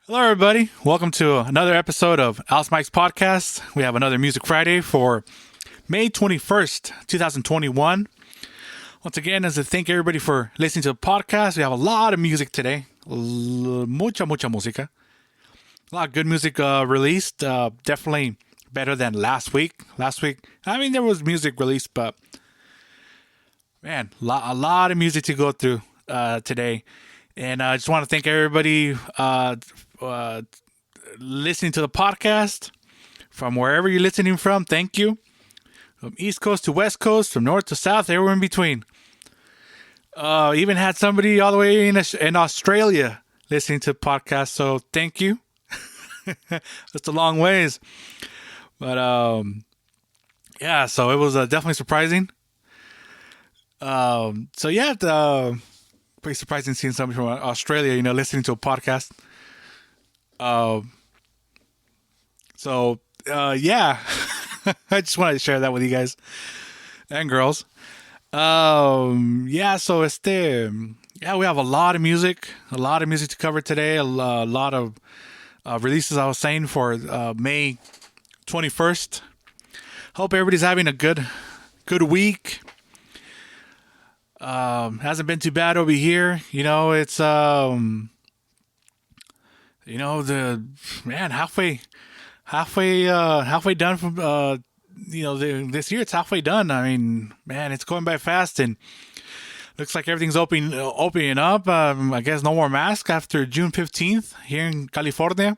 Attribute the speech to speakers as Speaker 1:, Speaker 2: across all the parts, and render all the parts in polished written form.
Speaker 1: Hello, everybody. Welcome to another episode of Alice Mike's podcast. We have another Music Friday for May 21st, 2021. Once again, as I thank everybody for listening to the podcast, we have a lot of music today. Mucha música. A lot of good music released. Definitely better than last week. There was music released, but man, a lot of music to go through today. And I just want to thank everybody uh, listening to the podcast from wherever you're listening from. Thank you. From East Coast to West Coast, from North to South, everywhere in between. Even had somebody all the way in Australia listening to the podcast. So thank you. That's a long ways. But yeah, so it was definitely surprising. Pretty surprising seeing somebody from Australia, listening to a podcast. Yeah, I just wanted to share that with you guys and girls. We have a lot of music to cover today. A lot of releases. I was saying for May 21st. Hope everybody's having a good week. Hasn't been too bad over here. It's the man halfway done from this year. It's halfway done. I mean, man, it's going by fast, and looks like everything's opening up. I guess no more masks after June 15th here in California.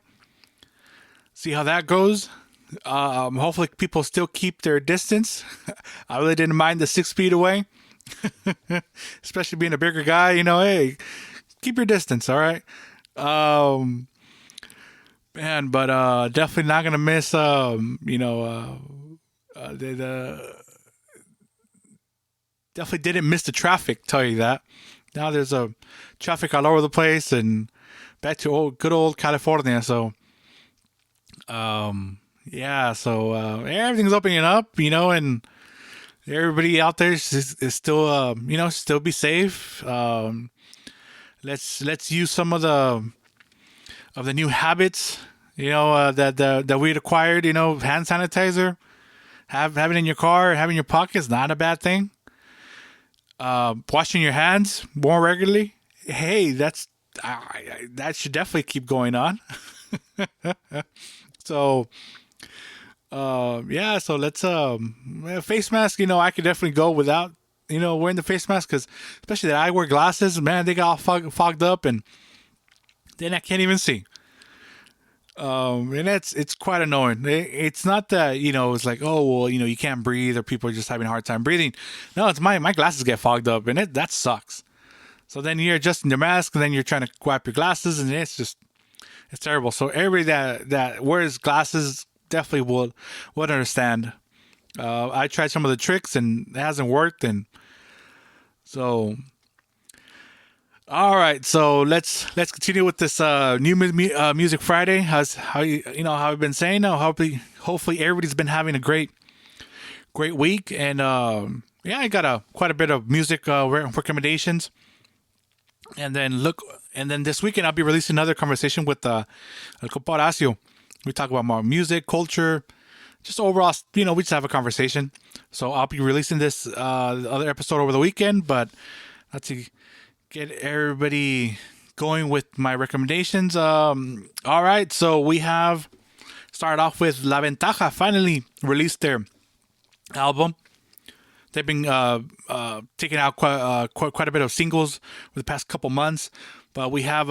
Speaker 1: See how that goes. Hopefully people still keep their distance. I really didn't mind the 6 feet away. Especially being a bigger guy, hey, keep your distance, all right? But definitely not gonna miss, definitely didn't miss the traffic, tell you that. Now there's a traffic all over the place, and back to good old California. So, everything's opening up, and everybody out there is still, still be safe. Let's use some of the new habits, that we acquired. Hand sanitizer, have it in your car, have it in your pockets, not a bad thing. Washing your hands more regularly. Hey, that should definitely keep going on. So. So let's face mask. I could definitely go without wearing the face mask, because especially that I wear glasses. Man, they got all fogged up, and then I can't even see. And it's quite annoying. It's not that it's like, oh well, you can't breathe, or people are just having a hard time breathing. No, it's my glasses get fogged up, and that sucks. So then you're adjusting your mask, and then you're trying to wipe your glasses, and it's terrible. So everybody that wears glasses definitely would understand. I tried some of the tricks, and it hasn't worked. And so, all right, so let's continue with this new Music Friday. How I've been saying now. Hopefully everybody's been having a great week. And I got quite a bit of music recommendations. And then this weekend I'll be releasing another conversation with El Compa Horacio. We talk about more music, culture, just overall, we just have a conversation. So I'll be releasing this other episode over the weekend, but let's see, get everybody going with my recommendations. All right, so we have started off with La Ventaja, finally released their album. They've been taking out quite a bit of singles for the past couple months, but we have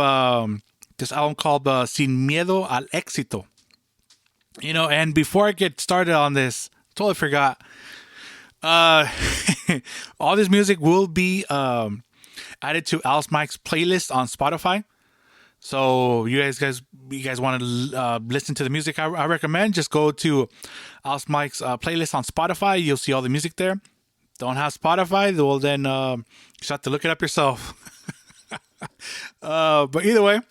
Speaker 1: this album called Sin Miedo al Éxito. And before I get started on this, totally forgot. All this music will be added to Alice Mike's playlist on Spotify. So you guys want to listen to the music I recommend, just go to Alice Mike's playlist on Spotify. You'll see all the music there. Don't have Spotify? Well, then you just have to look it up yourself. But either way,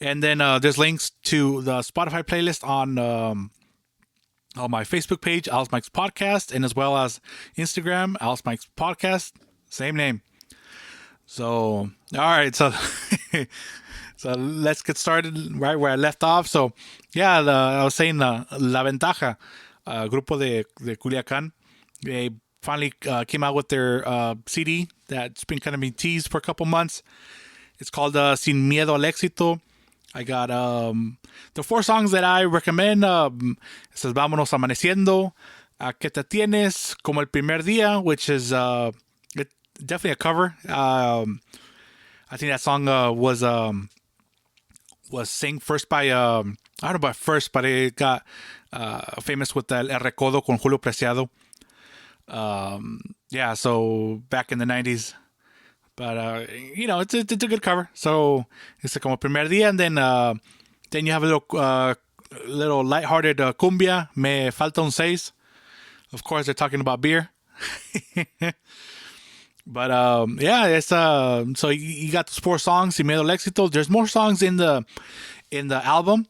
Speaker 1: and then there's links to the Spotify playlist on my Facebook page, Alice Mike's Podcast, and as well as Instagram, Alice Mike's Podcast, same name. So, all right. So, So let's get started right where I left off. So, yeah, I was saying La Ventaja, grupo de Culiacan. They finally came out with their CD that's been kind of being teased for a couple months. It's called Sin Miedo al Éxito. I got the 4 songs that I recommend. It says Vámonos Amaneciendo, A Que Te Tienes, Como El Primer Día, which is definitely a cover. I think that song was sang first by I don't know about first, but it got famous with El Recodo con Julio Preciado. Yeah, so back in the 90s. But it's a good cover. So it's como primer día, and then you have a little lighthearted cumbia, Me Falta un Seis. Of course, they're talking about beer. But yeah, it's so you got those 4 songs, Sin Miedo al Éxito. There's more songs in the album.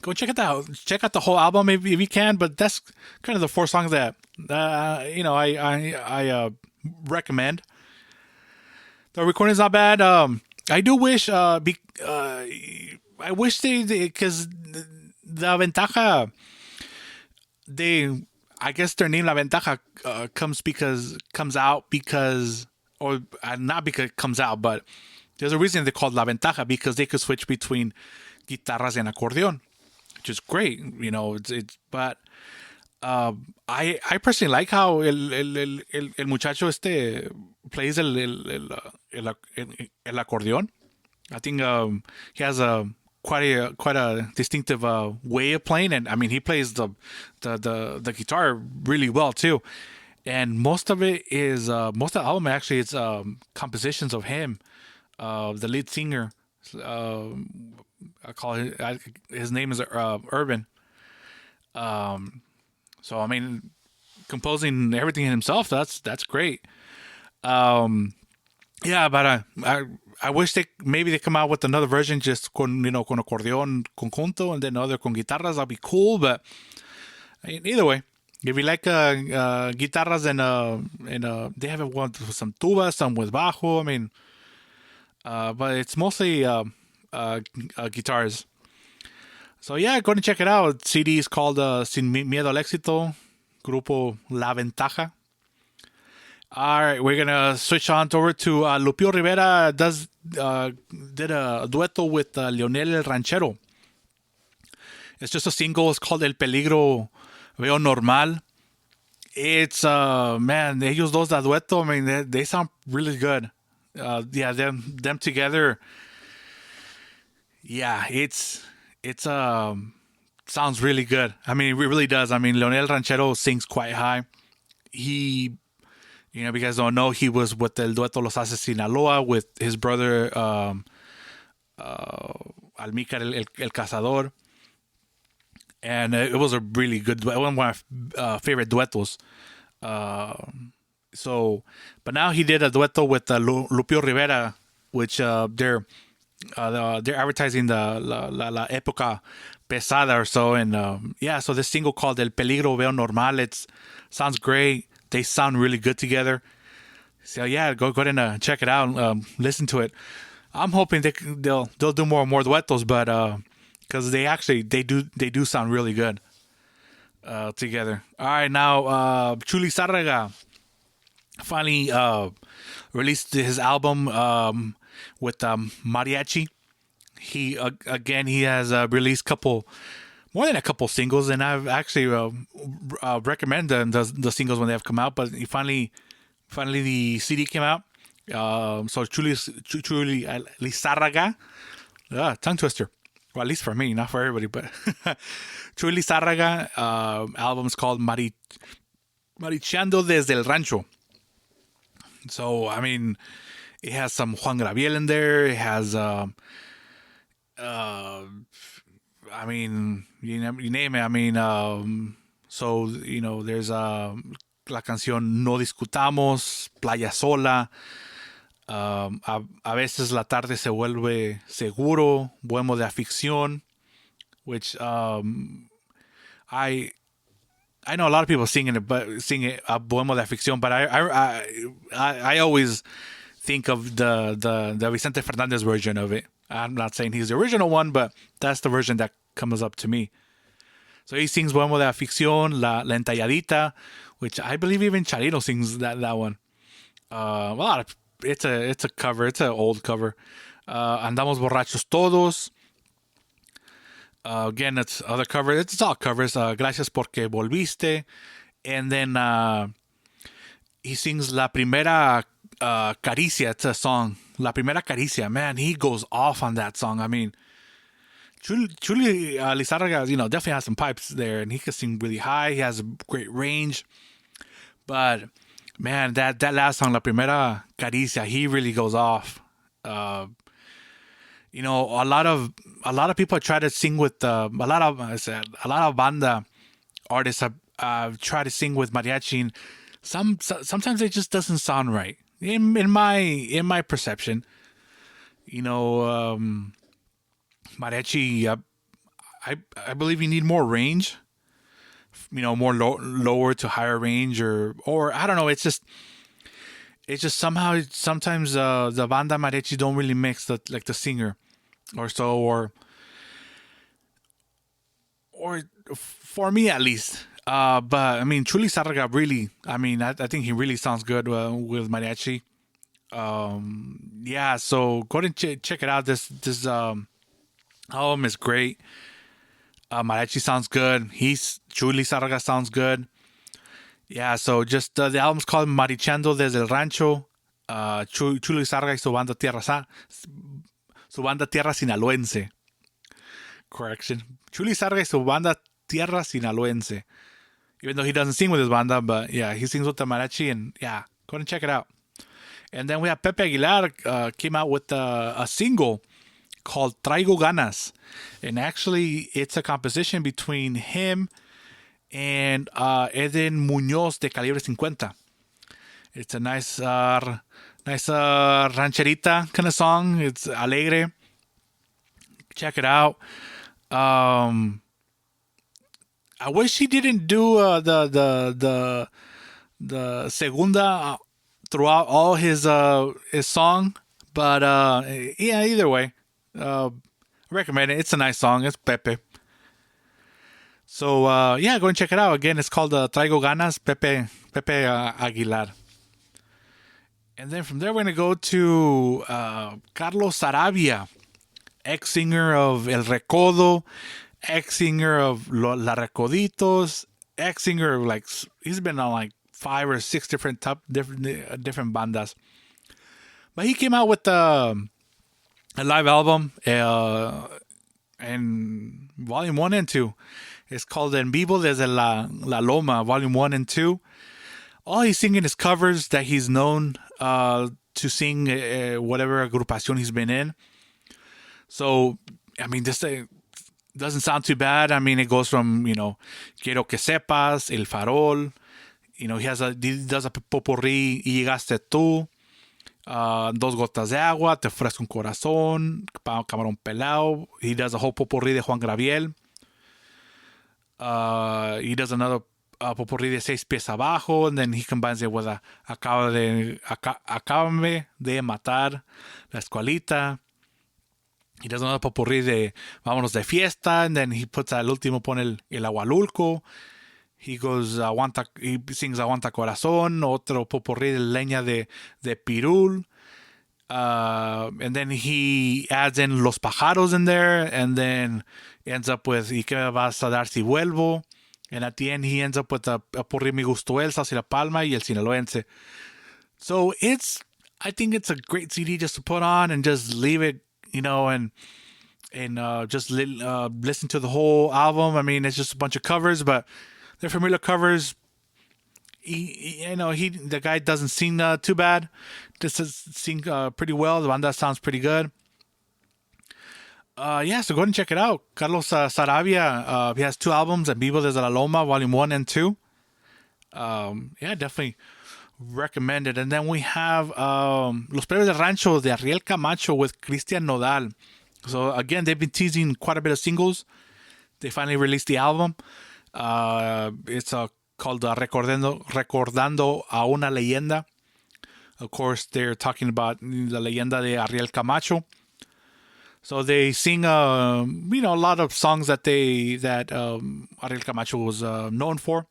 Speaker 1: Go check out the whole album if you can. But that's kind of the 4 songs that I recommend. The recording's not bad. I do wish I wish they because the Ventaja, I guess their name La Ventaja comes out because, or not because it comes out, but there's a reason they called La Ventaja, because they could switch between guitarras and accordion, which is great, it's but I personally like how el muchacho plays el accordion. I think he has quite a distinctive way of playing, and I mean he plays the guitar really well too. And most of the album actually is compositions of him, the lead singer. His name is Urban. So I mean, composing everything himself, that's great. Yeah, but I wish they come out with another version just con accordion conjunto, and then other con guitarras. That'd be cool. But either way, if you like guitarras and they have one with some tuba, some with bajo. I mean, but it's mostly guitars. So yeah, go and check it out. CD is called Sin Miedo al Éxito, Grupo La Ventaja. All right, we're gonna switch on over to Lupillo Rivera. Did a dueto with Leonel El Ranchero. It's just a single. It's called El Peligro Veo Normal. It's man, ellos dos da dueto. I mean, they sound really good. Yeah, them together. Yeah, it's sounds really good. I mean, it really does. I mean, Leonel Ranchero sings quite high. He, if you guys don't know, he was with El Dueto Los Haces Sinaloa with his brother Almícar El Cazador. And it was a really good duet, one of my favorite duetos. But now he did a dueto with Lupillo Rivera, which they're advertising the la época pesada or so, and yeah, so this single called El Peligro Veo Normal, it sounds great. They sound really good together. So yeah, go ahead and check it out, listen to it. I'm hoping they'll do more and more duetos, but because they do sound really good together. All right, now Chuly Zárraga finally released his album with Mariachi. He has released more than a couple singles, and I've actually recommended the singles when they have come out. But finally the CD came out. So Chuly Zárraga, tongue twister. Well, at least for me, not for everybody, but Chuly Zárraga album is called Maricheando desde el Rancho. So I mean, it has some Juan Gabriel in there. It has I mean, you name it. I mean, so there's la canción No Discutamos, Playa Sola. A veces la tarde se vuelve seguro, Bohemo de Afición, which I know a lot of people sing it Bohemo de Afición, but I always think of the Vicente Fernandez version of it. I'm not saying he's the original one, but that's the version that comes up to me. So he sings Poema de Afición, La Entalladita, which I believe even Charito sings that one. It's a cover. It's an old cover. Andamos Borrachos Todos. Again, it's other cover. It's all covers. Gracias porque volviste. And then he sings La Primera Caricia. It's a song. La Primera Caricia. Man, he goes off on that song. I mean, Chuly Lizárraga, definitely has some pipes there, and he can sing really high. He has a great range. But man, that last song, La Primera Caricia, he really goes off. A lot of people try to sing with a lot of banda artists have tried to sing with mariachi. And sometimes it just doesn't sound right in my perception. Mariachi, I believe you need more range. More lower to higher range, or I don't know. It's just somehow sometimes the banda mariachi don't really mix the singer, or so, or for me at least. But I mean, Chuly Lizárraga really. I mean, I think he really sounds good with mariachi. Yeah. So go ahead and check it out. This album is great. Mariachi sounds good. Chuly Lizárraga sounds good. Yeah, so just the album's called Marichando desde el Rancho. Chuly Lizárraga y su banda Tierra Sinaloense. Correction. Chuly Lizárraga y su banda Tierra Sinaloense. Even though he doesn't sing with his banda, but yeah, he sings with the mariachi, and yeah, go ahead and check it out. And then we have Pepe Aguilar came out with a single called Traigo Ganas. And actually, it's a composition between him and Eden Muñoz de Calibre 50. It's a nice rancherita kind of song. It's alegre. Check it out. I wish he didn't do the segunda throughout all his song, but yeah, either way. Recommend it. It's a nice song. It's Pepe. So yeah, go and check it out. Again, it's called Traigo Ganas, Pepe Aguilar. And then from there, we're going to go to Carlos Sarabia, ex-singer of El Recodo, ex-singer of La Recoditos, ex-singer of he's been on 5 or 6 different bandas. But he came out with a live album in Volume 1 and 2. It's called En Vivo desde La Loma, Volume 1 and 2. All he's singing is covers that he's known to sing whatever agrupación he's been in. So, I mean, this doesn't sound too bad. I mean, it goes from, Quiero que sepas, El Farol. He does a popurrí, Y llegaste tú. Dos gotas de agua, Te ofrezco un corazón, Camarón pelao. He does a whole popurrí de Juan Gabriel. He does another popurrí de Seis Pies Abajo, and then he combines it with Acábame de matar, La Escuelita. He does another popurrí de Vámonos de fiesta, and then he puts al último pone el Agualulco. He goes, he sings Aguanta Corazón, otro popurrí de Leña de Pirul. And then he adds in Los Pájaros in there, and then ends up with ¿Y qué me vas a dar si vuelvo? And at the end, he ends up with a popurrí Mi Gusto Elsa, Si La Palma, y El Sinaloense. So I think it's a great CD just to put on and just leave it, and just listen to the whole album. I mean, it's just a bunch of covers, but they're familiar covers. The guy doesn't sing too bad. Just sing pretty well. The banda sounds pretty good. Yeah, so go ahead and check it out. Carlos Sarabia, he has 2 albums, En Vivo desde La Loma, Volume 1 and 2. Yeah, definitely recommend it. And then we have Los Premios del Rancho de Ariel Camacho with Cristian Nodal. So again, they've been teasing quite a bit of singles. They finally released the album. It's called Recordando a una Leyenda. Of course, they're talking about la leyenda de Ariel Camacho. So they sing, a lot of songs that Ariel Camacho was known for.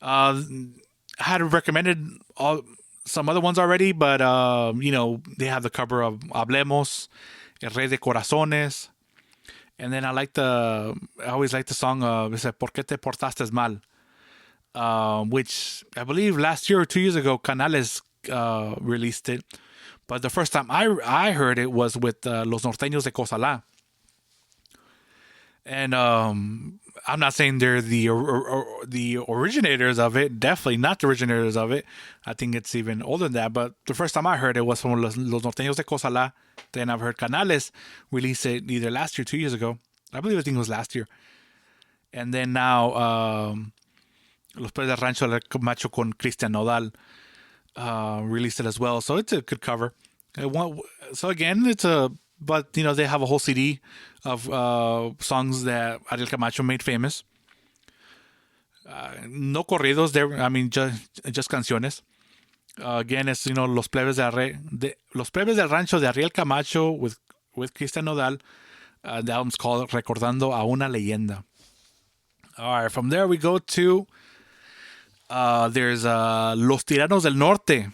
Speaker 1: I had recommended some other ones already, but they have the cover of Hablemos, El Rey de Corazones, and then I always like the song ¿Por qué te portaste mal? Which I believe last year or 2 years ago, Canales released it. But the first time I heard it was with Los Norteños de Cozalá. And I'm not saying they're the originators of it. Definitely not the originators of it. I think it's even older than that. But the first time I heard it was from Los Norteños de Cozalá. Then I've heard Canales release it either last year, 2 years ago. I think it was last year. And then now Los Plebes del Rancho del Macho con Cristian Nodal released it as well. So it's a good cover. So again, but they have a whole CD of songs that Ariel Camacho made famous. No corridos, just canciones. Again, it's Los Plebes del Rancho de Ariel Camacho with Cristian Nodal. The album's called Recordando a una Leyenda. All right, from there we go to there's Los Tiranos del Norte,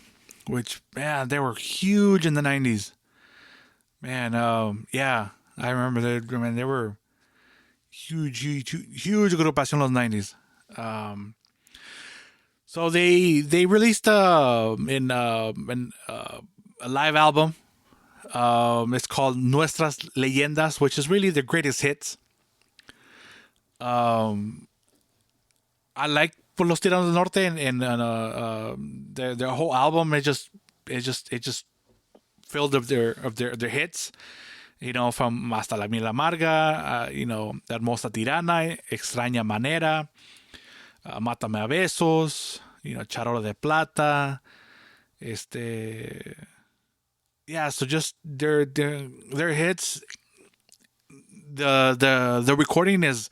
Speaker 1: which, man, they were huge in the 90s. Man, I remember they were huge agrupación in the 90s. So they released a live album. It's called Nuestras Leyendas, which is really their greatest hits. I like Los Tiranos del Norte and their whole album. It just filled of their hits. From Hasta la Miel Amarga, Hermosa Tirana, Extraña Manera, Mátame a Besos, Charola de Plata, so just their hits. The recording it's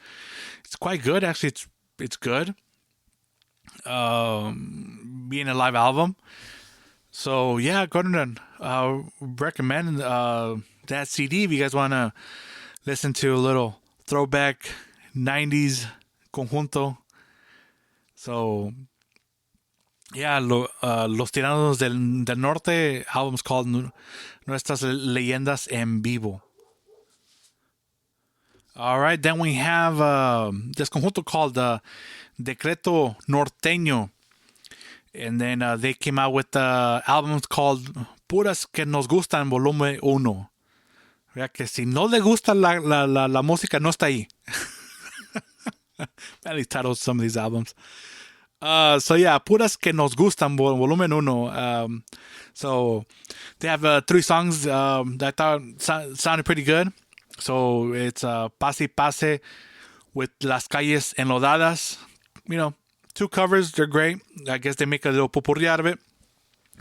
Speaker 1: quite good, actually. It's good. Being a live album. So yeah, go ahead and recommend that CD if you guys want to listen to a little throwback 90s conjunto. So yeah, Los Tiranos del Norte album's called Nuestras Leyendas en Vivo. All right, then we have this conjunto called Decreto Norteño. And then they came out with albums called Puras que nos gustan, volumen 1. Vea que si no le gusta la música, no está ahí. Badly titled some of these albums. So yeah, Puras que nos gustan, volumen 1. So they have 3 songs that I thought sounded pretty good. So it's Pase y Pase with Las Calles Enlodadas. 2 covers, they're great. I guess they make a little popurrí out of it.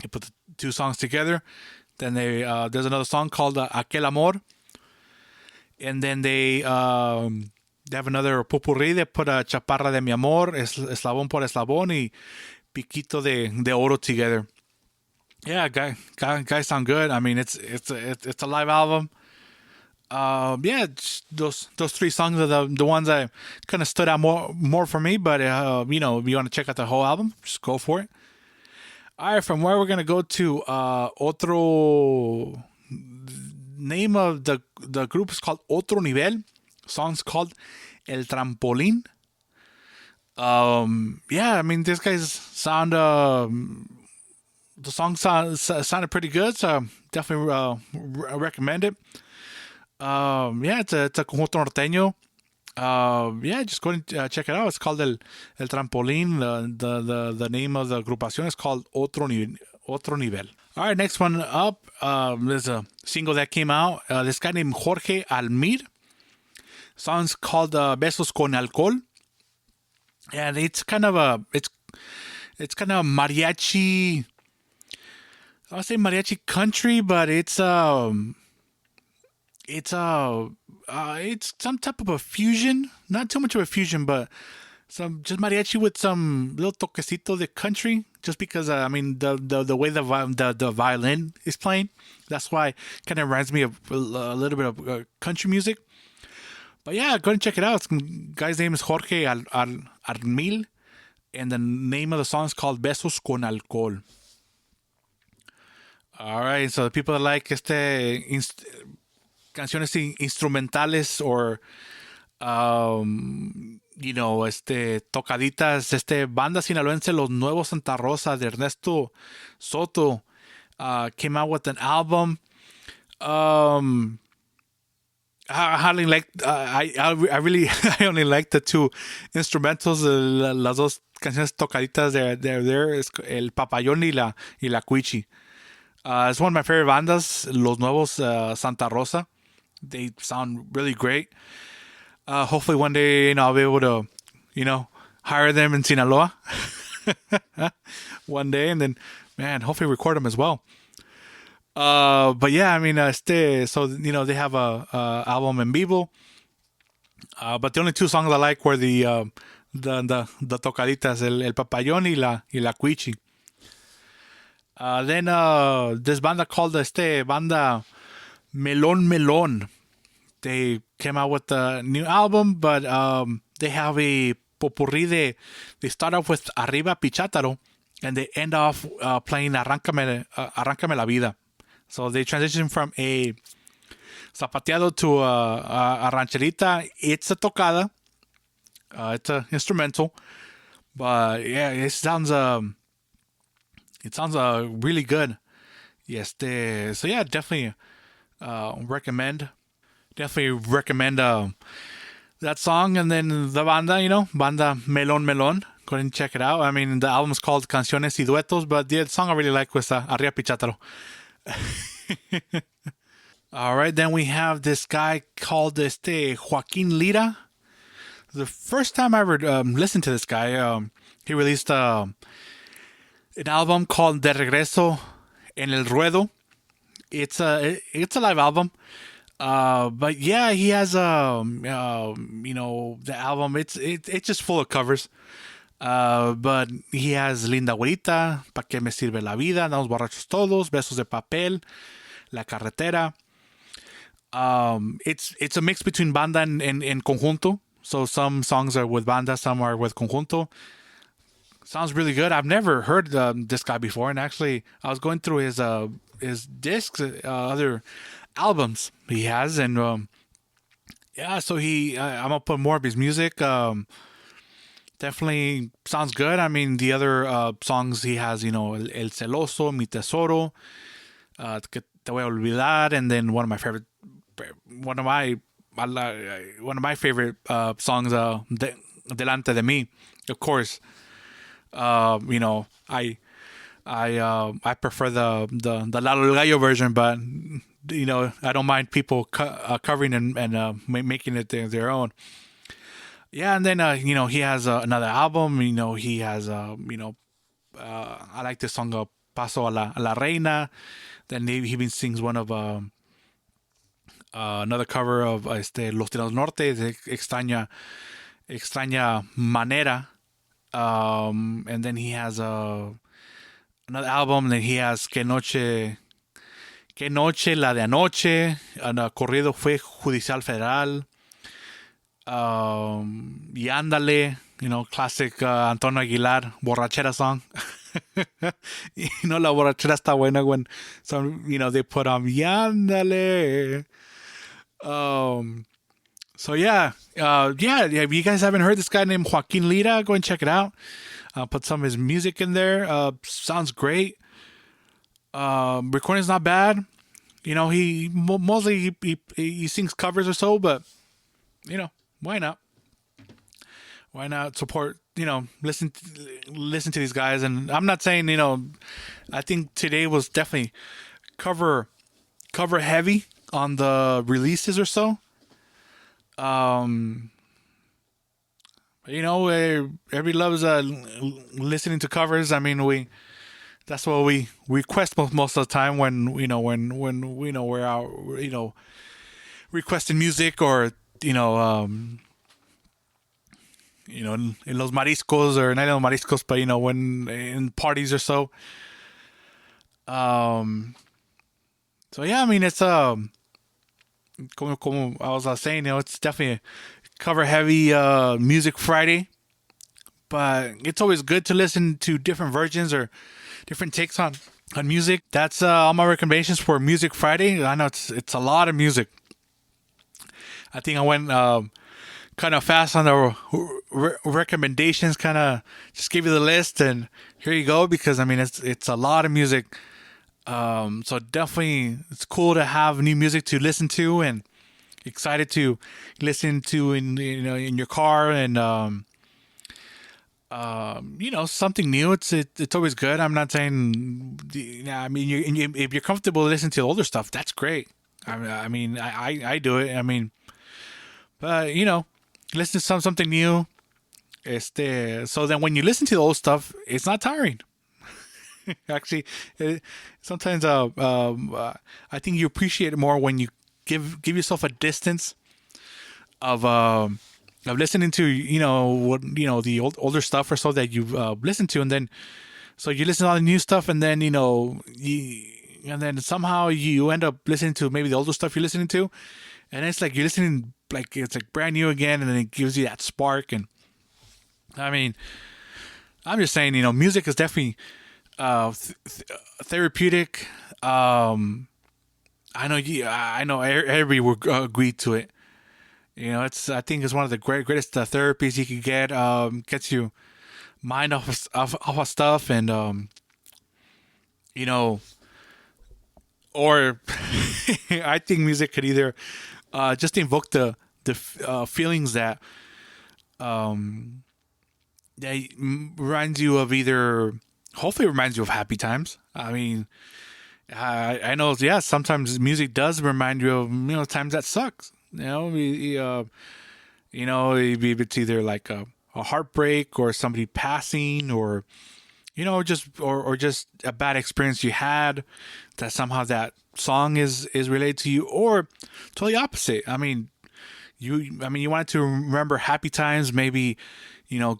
Speaker 1: They put the 2 songs together. Then there's another song called Aquel Amor. And then they have another popurrí. They put Chaparra de mi amor, Eslabón por eslabón, y Piquito de oro together. Yeah, guys sound good. I mean, it's a live album. Those 3 songs are the ones that kind of stood out more for me. But if you want to check out the whole album, just go for it. All right, from where we're gonna go to otro. Name of the group is called Otro Nivel. Song's called El Trampolín. These guys sound. The song sounded pretty good, so definitely recommend it. It's a conjunto norteño. Just go and check it out. It's called El Trampolín. The name of the agrupación is called Otro Nivel. All right, next one up. There's a single that came out. This guy named Jorge Almir. Song's called Besos con Alcohol. And it's kind of it's kind of mariachi. I would say mariachi country, but it's some type of a fusion. Not too much of a fusion, but some just mariachi with some little toquecito de country. Just because I mean the way the violin is playing, that's why it kind of reminds me of a little bit of country music. But yeah, go and check it out. Guy's name is Jorge Armil, and the name of the song is called Besos con Alcohol. All right, so the people that like canciones instrumentales or tocaditas, banda sinaloense Los Nuevos Santa Rosa de Ernesto Soto came out with an album. Um, I only like I really I only like the two instrumentals, las dos canciones tocaditas they're there es el Papayón y la Cuichi. It's one of my favorite bandas, Los Nuevos Santa Rosa. They sound really great. Hopefully one day, I'll be able to, hire them in Sinaloa one day, and then, man, hopefully record them as well. But yeah, I mean, so they have a album en vivo. But the only two songs I like were the tocaditas, el Papayón y la Cuichi. Then this banda called banda Melon Melon. They came out with a new album, but they have a popurrí they start off with Arriba Pichátaro, and they end off playing Arráncame la Vida. So they transition from a zapateado to a rancherita. It's a tocada. It's an instrumental. But yeah, it sounds really good. Yes, so yeah, definitely recommend. Definitely recommend that song. And then the banda, banda Melon Melon. Go ahead and check it out. I mean, the album is called Canciones y Duetos, but the song I really like was Arriba Pichátaro. All right, then we have this guy called Joaquin Lira. The first time I ever listened to this guy, he released an album called De Regreso en el Ruedo. It's a live album. But yeah, he has the album. It's just full of covers. But he has Linda Güerita, Pa' qué me sirve la vida, Andamos borrachos todos, Besos de papel, La carretera. It's a mix between banda and conjunto. So some songs are with banda, some are with conjunto. Sounds really good. I've never heard this guy before, and actually, I was going through his discs, other albums he has, and yeah. So I'm gonna put more of his music. Definitely sounds good. I mean, the other songs he has, El Celoso, Mi Tesoro, Que Te Voy a Olvidar, and then one of my favorite songs, Delante de Mí. Of course, I prefer the Lalo Gallo version, but I don't mind people covering and making it their own. Yeah, and then he has another album. He has I like this song Paso a la Reina. Then he even sings one of another cover of Los Tiros Norte, de Extraña Manera. And then he has another album. Then he has Que Noche la de Anoche. Corrido fue Judicial Federal. Y Ándale, classic Antonio Aguilar borrachera song. La borrachera está buena when they put on Y Ándale. So yeah, if you guys haven't heard this guy named Joaquin Lira, go and check it out. Put some of his music in there. Sounds great. Recording's not bad. He mostly he sings covers or so, but why not? Why not support? Listen to these guys. And I'm not saying I think today was definitely cover heavy on the releases or so. Everybody loves listening to covers. I mean, that's what we request most of the time when we're out requesting music or in los mariscos, or not in los mariscos, but when in parties or so. Um, so yeah, I mean, it's como I was saying, it's definitely a cover heavy music Friday, but it's always good to listen to different versions or different takes on music. That's all my recommendations for Music Friday. I know it's a lot of music. I think I went kind of fast on the recommendations. Kind of just give you the list, and here you go. Because I mean, it's a lot of music. So definitely, it's cool to have new music to listen to, and excited to listen to in your car, and something new. It's always good. I'm not saying, I mean, if you're comfortable listening to older stuff, that's great. I do it. I mean, but listen to something new. So then when you listen to the old stuff, it's not tiring. Actually, sometimes I think you appreciate it more when you give yourself a distance of listening to what the older stuff or so that you've listened to, and then so you listen to all the new stuff, and then and then somehow you end up listening to maybe the older stuff you're listening to, and it's like you're listening like it's like brand new again, and then it gives you that spark. And I mean, I'm just saying, music is definitely therapeutic. I know everybody will agree to it. I think it's one of the greatest therapies you can get. Gets you mind off of stuff, and you know, or I think music could either just invoke the feelings um, that reminds you of either. Hopefully, it reminds you of happy times. I mean, I know. Yeah, sometimes music does remind you of times that sucks. It's either like a heartbreak or somebody passing, or just a bad experience you had that somehow that song is related to you, or totally opposite. I mean, you wanted to remember happy times, maybe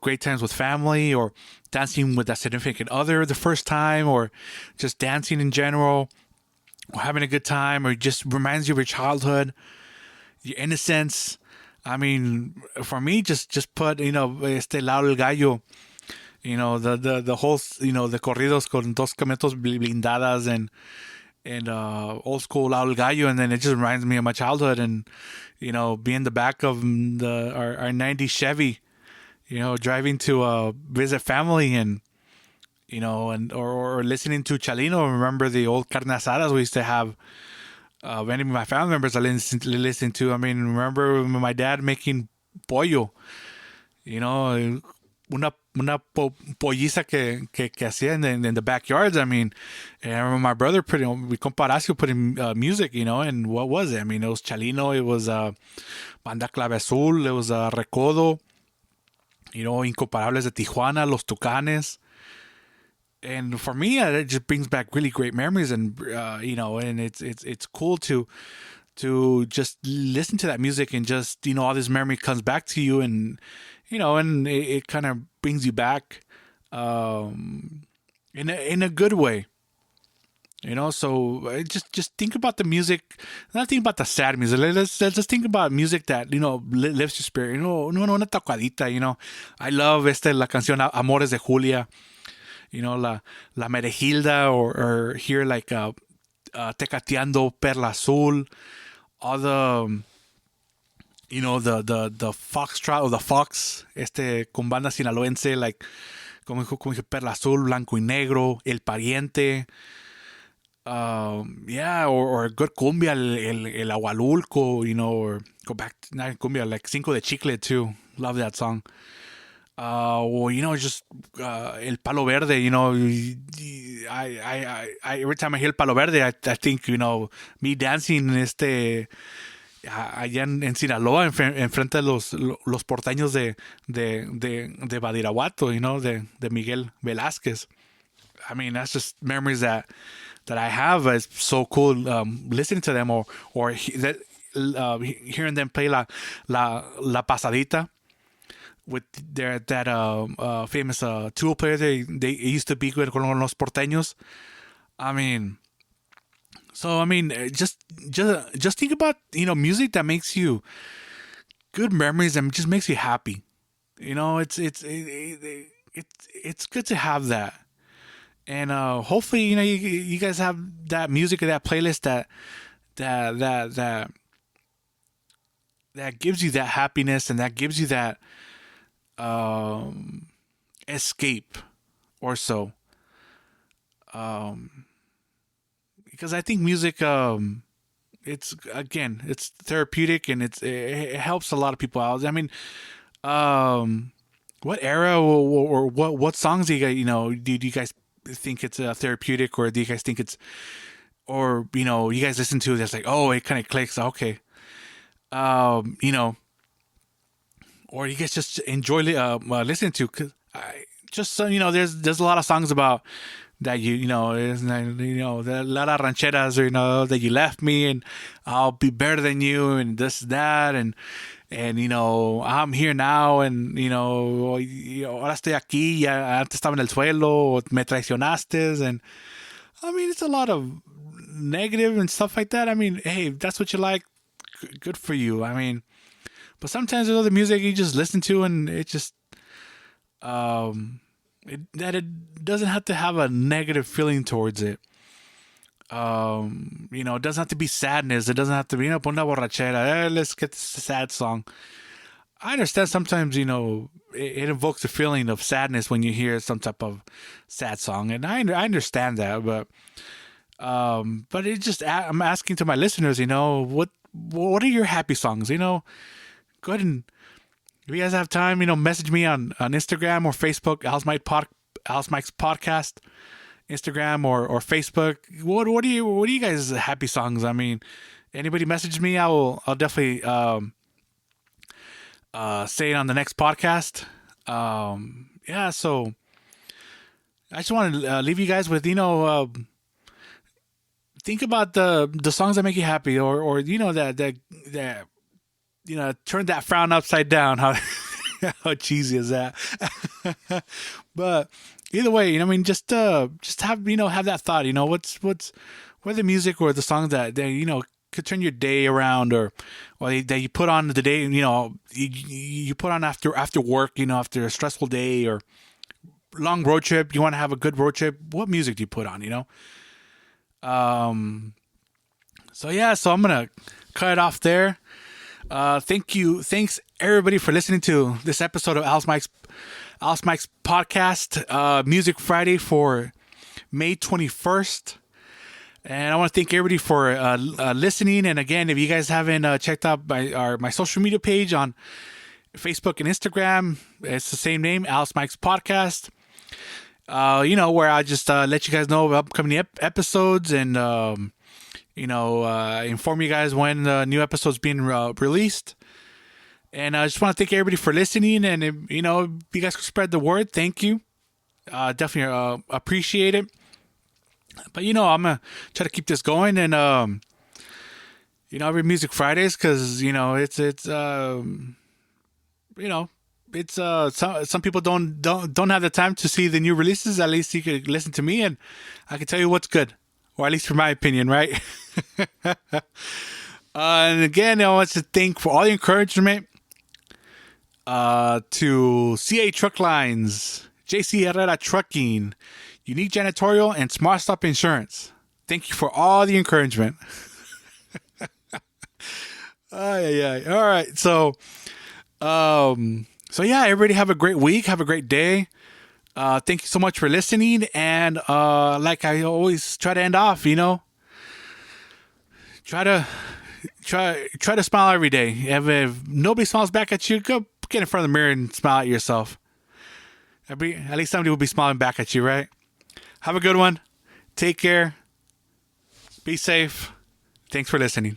Speaker 1: great times with family, or dancing with a significant other the first time, or just dancing in general, or having a good time, or just reminds you of your childhood, your innocence. I mean, for me, just put este lado del gallo, the whole the corridos con dos camionetas blindadas, and old school lado del gallo, and then it just reminds me of my childhood, and being in the back of our '90s Chevy, driving to visit family, and or listening to Chalino. Remember the old carne asadas we used to have. Many of my family members I listen to. I mean, remember my dad making pollo, polliza que hacía in the backyards. I mean, and I remember my brother we Horacio putting music, and what was it? I mean, it was Chalino, it was Banda Clave Azul, it was Recodo, Incomparables de Tijuana, Los Tucanes. And for me, it just brings back really great memories, and and it's cool to just listen to that music, and just all this memory comes back to you, and and it kind of brings you back in a good way. So just think about the music, not think about the sad music. Let's just think about music that lifts your spirit. Una tocadita. I love la canción Amores de Julia. La Merejilda, or here like Tecateando, Perla Azul, all the the foxtrot, or the fox, con banda sinaloense, like como dije, Perla Azul, Blanco y Negro, El Pariente, or good cumbia, el Agualulco, or go back, not cumbia, like Cinco de Chicle too, love that song. Or just El Palo Verde. I every time I hear El Palo Verde, I think me dancing allá en Sinaloa, enfrente de los porteños de Badiraguato, de Miguel Velázquez. I mean, that's just memories that I have. It's so cool listening to them, or hearing them play la pasadita. with their that famous Tool player they used to be with con los porteños. I mean, so I mean, just think about music that makes you good memories and just makes you happy. It's good to have that, and hopefully you guys have that music or that playlist that that that that gives you that happiness and that gives you that um, escape or so. Um, because I think music, it's therapeutic and it helps a lot of people out. I mean, um, what era or what songs do you guys do you guys think it's therapeutic, or do you guys think it's, or you guys listen to it that's like, oh, it kind of clicks, okay, um, you know, or you guys just enjoy listening to? Cause I just so there's a lot of songs about that the lot of rancheras, or that you left me and I'll be better than you and this that and I'm here now, and ahora estoy aquí, ya antes estaba en el suelo, me traicionaste, and I mean it's a lot of negative and stuff like that. I mean, hey, if that's what you like, good for you. I mean, but sometimes there's other music you just listen to and it just it doesn't have to have a negative feeling towards it. It doesn't have to be sadness. It doesn't have to be, pon una borrachera. Let's get this sad song. I understand sometimes, it invokes a feeling of sadness when you hear some type of sad song, and I understand that, but it just I'm asking to my listeners, what are your happy songs? Go ahead and, if you guys have time, message me on Instagram or Facebook, Alice Mike's podcast, Instagram or Facebook. What are you guys happy songs? I mean, anybody message me, I'll definitely say it on the next podcast. Yeah, so I just want to leave you guys with think about the songs that make you happy, or that turn that frown upside down. How how cheesy is that? But either way, I mean, just have have that thought. What are the music or the songs that could turn your day around, or that you put on the day. You put on after work. After a stressful day or long road trip. You want to have a good road trip. What music do you put on? So yeah, so I'm gonna cut it off there. Thanks everybody for listening to this episode of Alice Mike's podcast, Music Friday for May 21st. And I want to thank everybody for listening. And again, if you guys haven't checked out my social media page on Facebook and Instagram, it's the same name, Alice Mike's podcast. Where I just let you guys know of upcoming episodes and inform you guys when the new episode's being released. And I just want to thank everybody for listening. And if you guys could spread the word, thank you. Definitely appreciate it. But I'm gonna try to keep this going, and every Music Fridays, because it's some people don't have the time to see the new releases. At least you could listen to me and I can tell you what's good, or at least for my opinion, right? And again, I want to thank for all the encouragement to CA Truck Lines, JC Herrera Trucking, Unique Janitorial, and Smart Stop Insurance. Thank you for all the encouragement. Yeah. All right. So yeah, everybody have a great week. Have a great day. Thank you so much for listening. And like I always try to end off, try to smile every day. If nobody smiles back at you, go get in front of the mirror and smile at yourself. At least somebody will be smiling back at you, right? Have a good one. Take care. Be safe. Thanks for listening.